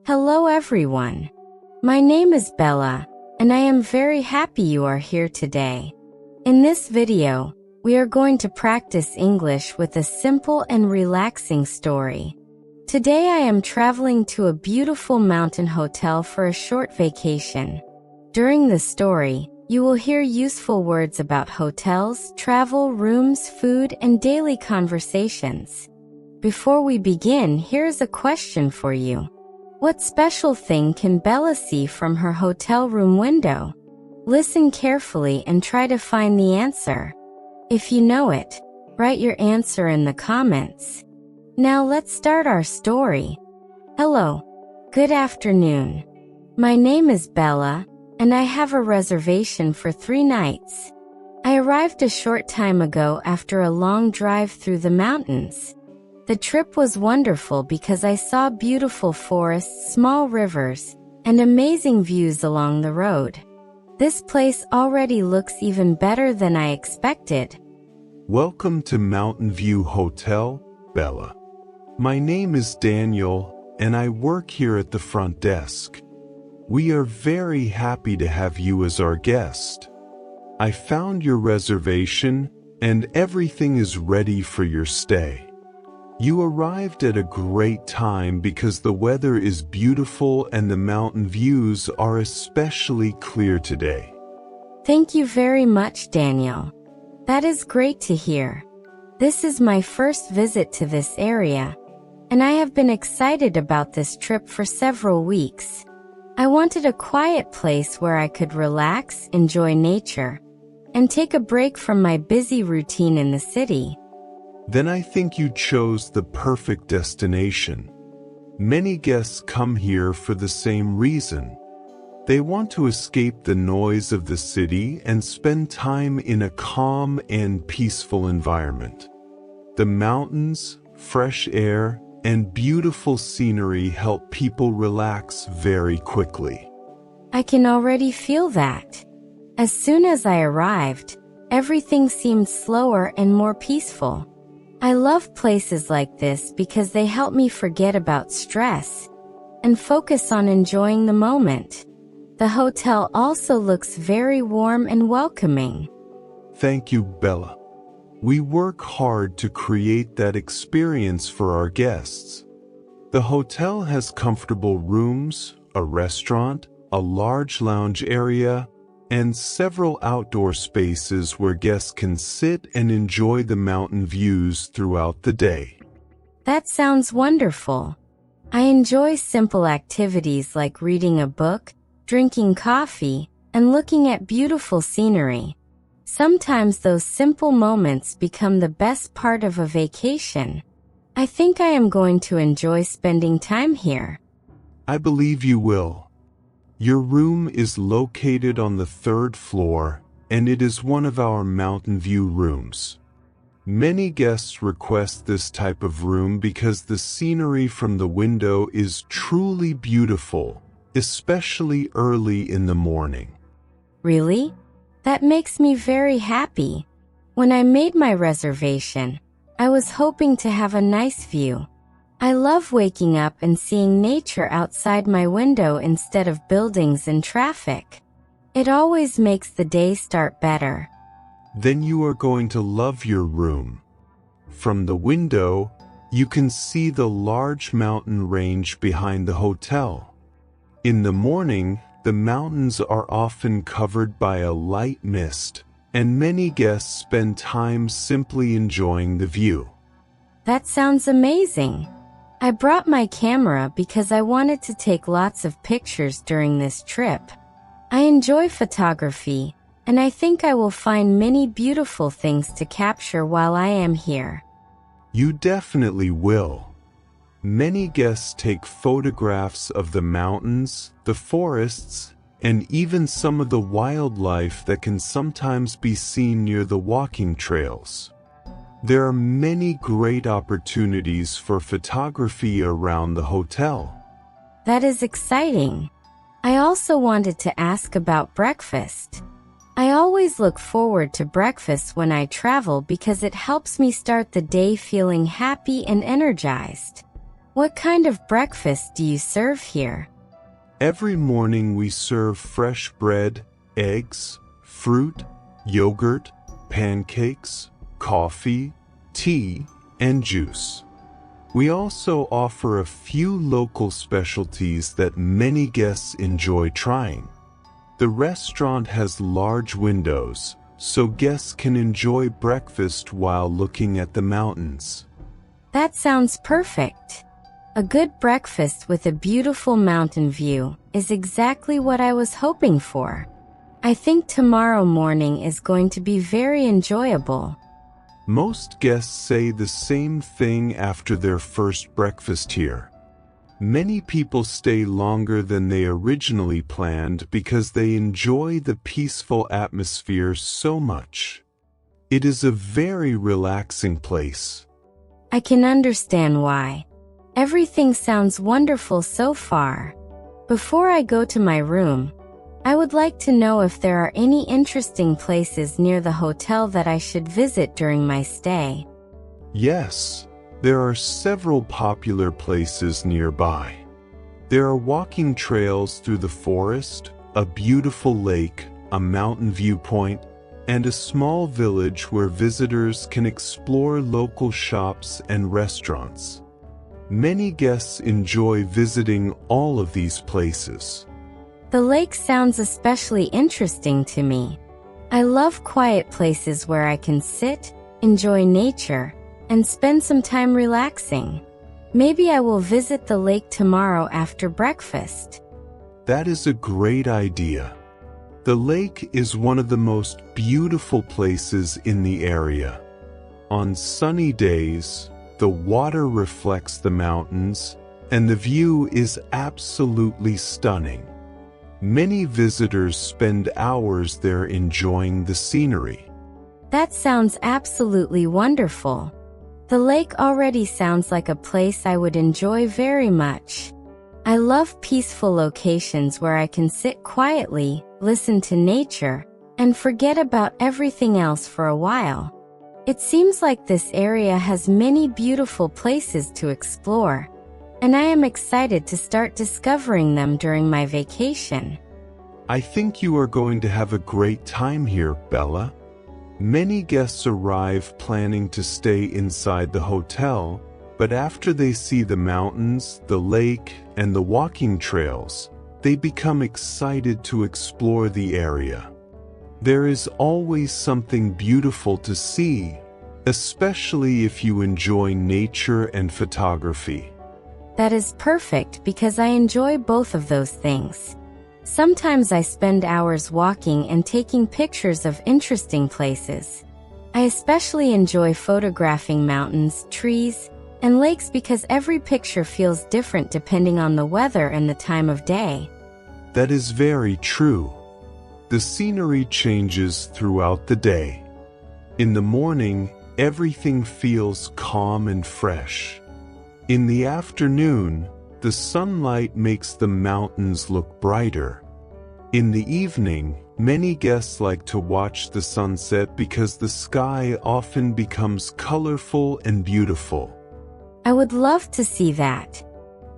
Hello everyone. My name is Bella, and I am very happy you are here today. In this video, we are going to practice English with a simple and relaxing story. Today I am traveling to a beautiful mountain hotel for a short vacation. During the story, you will hear useful words about hotels, travel, rooms, food, and daily conversations. Before we begin, here's a question for you. What special thing can Bella see from her hotel room window? Listen carefully and try to find the answer. If you know it, write your answer in the comments. Now let's start our story. Hello. Good afternoon. My name is Bella, and I have a reservation for 3 nights. I arrived a short time ago after a long drive through the mountains. The trip was wonderful because I saw beautiful forests, small rivers, and amazing views along the road. This place already looks even better than I expected. Welcome to Mountain View Hotel, Bella. My name is Daniel, and I work here at the front desk. We are very happy to have you as our guest. I found your reservation, and everything is ready for your stay. You arrived at a great time because the weather is beautiful and the mountain views are especially clear today. Thank you very much, Daniel. That is great to hear. This is my first visit to this area, and I have been excited about this trip for several weeks. I wanted a quiet place where I could relax, enjoy nature, and take a break from my busy routine in the city. Then I think you chose the perfect destination. Many guests come here for the same reason. They want to escape the noise of the city and spend time in a calm and peaceful environment. The mountains, fresh air, and beautiful scenery help people relax very quickly. I can already feel that. As soon as I arrived, everything seemed slower and more peaceful. I love places like this because they help me forget about stress and focus on enjoying the moment. The hotel also looks very warm and welcoming. Thank you, Bella. We work hard to create that experience for our guests. The hotel has comfortable rooms, a restaurant, a large lounge area, and several outdoor spaces where guests can sit and enjoy the mountain views throughout the day. That sounds wonderful. I enjoy simple activities like reading a book, drinking coffee, and looking at beautiful scenery. Sometimes those simple moments become the best part of a vacation. I think I am going to enjoy spending time here. I believe you will. Your room is located on the 3rd floor, and it is one of our mountain view rooms. Many guests request this type of room because the scenery from the window is truly beautiful, especially early in the morning. Really? That makes me very happy. When I made my reservation, I was hoping to have a nice view. I love waking up and seeing nature outside my window instead of buildings and traffic. It always makes the day start better. Then you are going to love your room. From the window, you can see the large mountain range behind the hotel. In the morning, the mountains are often covered by a light mist, and many guests spend time simply enjoying the view. That sounds amazing. I brought my camera because I wanted to take lots of pictures during this trip. I enjoy photography, and I think I will find many beautiful things to capture while I am here. You definitely will. Many guests take photographs of the mountains, the forests, and even some of the wildlife that can sometimes be seen near the walking trails. There are many great opportunities for photography around the hotel. That is exciting. I also wanted to ask about breakfast. I always look forward to breakfast when I travel because it helps me start the day feeling happy and energized. What kind of breakfast do you serve here? Every morning we serve fresh bread, eggs, fruit, yogurt, pancakes, coffee, tea, and juice. We also offer a few local specialties that many guests enjoy trying. The restaurant has large windows, so guests can enjoy breakfast while looking at the mountains. That sounds perfect. A good breakfast with a beautiful mountain view is exactly what I was hoping for. I think tomorrow morning is going to be very enjoyable. Most guests say the same thing after their first breakfast here. Many people stay longer than they originally planned because they enjoy the peaceful atmosphere so much. It is a very relaxing place. I can understand why. Everything sounds wonderful so far. Before I go to my room, I would like to know if there are any interesting places near the hotel that I should visit during my stay. Yes, there are several popular places nearby. There are walking trails through the forest, a beautiful lake, a mountain viewpoint, and a small village where visitors can explore local shops and restaurants. Many guests enjoy visiting all of these places. The lake sounds especially interesting to me. I love quiet places where I can sit, enjoy nature, and spend some time relaxing. Maybe I will visit the lake tomorrow after breakfast. That is a great idea. The lake is one of the most beautiful places in the area. On sunny days, the water reflects the mountains, and the view is absolutely stunning. Many visitors spend hours there enjoying the scenery. That sounds absolutely wonderful. The lake already sounds like a place I would enjoy very much. I love peaceful locations where I can sit quietly, listen to nature, and forget about everything else for a while. It seems like this area has many beautiful places to explore, and I am excited to start discovering them during my vacation. I think you are going to have a great time here, Bella. Many guests arrive planning to stay inside the hotel, but after they see the mountains, the lake, and the walking trails, they become excited to explore the area. There is always something beautiful to see, especially if you enjoy nature and photography. That is perfect because I enjoy both of those things. Sometimes I spend hours walking and taking pictures of interesting places. I especially enjoy photographing mountains, trees, and lakes because every picture feels different depending on the weather and the time of day. That is very true. The scenery changes throughout the day. In the morning, everything feels calm and fresh. In the afternoon, the sunlight makes the mountains look brighter. In the evening, many guests like to watch the sunset because the sky often becomes colorful and beautiful. I would love to see that.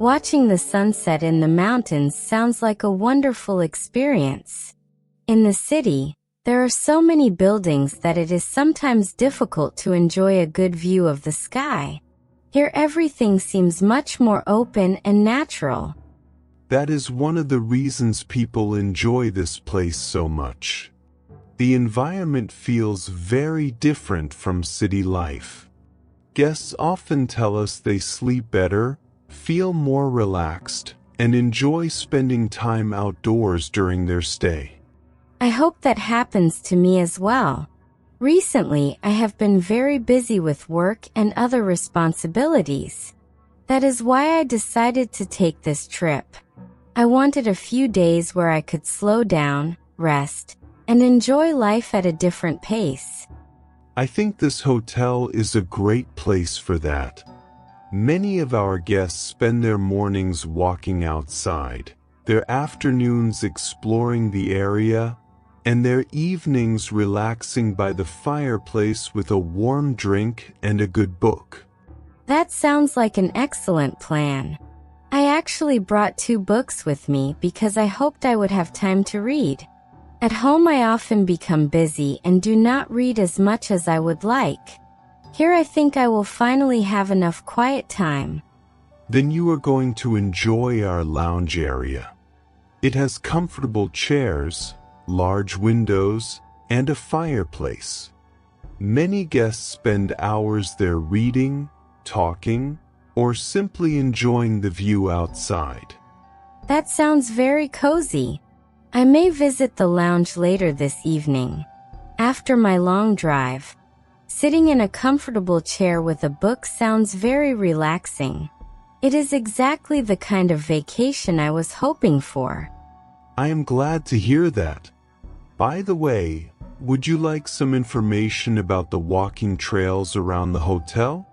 Watching the sunset in the mountains sounds like a wonderful experience. In the city, there are so many buildings that it is sometimes difficult to enjoy a good view of the sky. Here everything seems much more open and natural. That is one of the reasons people enjoy this place so much. The environment feels very different from city life. Guests often tell us they sleep better, feel more relaxed, and enjoy spending time outdoors during their stay. I hope that happens to me as well. Recently, I have been very busy with work and other responsibilities. That is why I decided to take this trip. I wanted a few days where I could slow down, rest, and enjoy life at a different pace. I think this hotel is a great place for that. Many of our guests spend their mornings walking outside, their afternoons exploring the area, and their evenings relaxing by the fireplace with a warm drink and a good book. That sounds like an excellent plan. I actually brought 2 books with me because I hoped I would have time to read. At home I often become busy and do not read as much as I would like. Here I think I will finally have enough quiet time. Then you are going to enjoy our lounge area. It has comfortable chairs, large windows, and a fireplace. Many guests spend hours there reading, talking, or simply enjoying the view outside. That sounds very cozy. I may visit the lounge later this evening. After my long drive, sitting in a comfortable chair with a book sounds very relaxing. It is exactly the kind of vacation I was hoping for. I am glad to hear that. By the way, would you like some information about the walking trails around the hotel?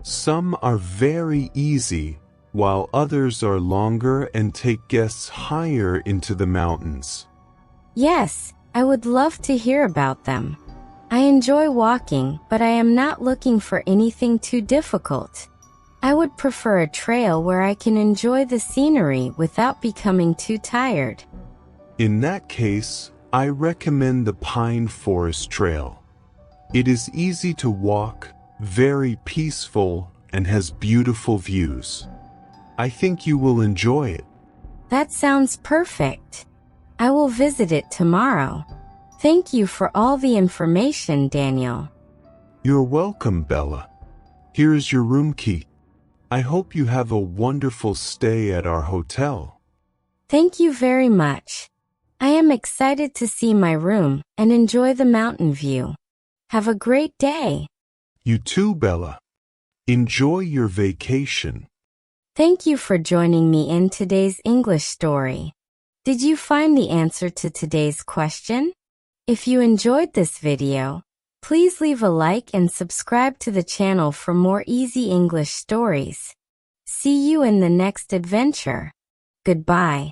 Some are very easy, while others are longer and take guests higher into the mountains. Yes, I would love to hear about them. I enjoy walking, but I am not looking for anything too difficult. I would prefer a trail where I can enjoy the scenery without becoming too tired. In that case, I recommend the Pine Forest Trail. It is easy to walk, very peaceful, and has beautiful views. I think you will enjoy it. That sounds perfect. I will visit it tomorrow. Thank you for all the information, Daniel. You're welcome, Bella. Here is your room key. I hope you have a wonderful stay at our hotel. Thank you very much. I am excited to see my room and enjoy the mountain view. Have a great day. You too, Bella. Enjoy your vacation. Thank you for joining me in today's English story. Did you find the answer to today's question? If you enjoyed this video, please leave a like and subscribe to the channel for more easy English stories. See you in the next adventure. Goodbye.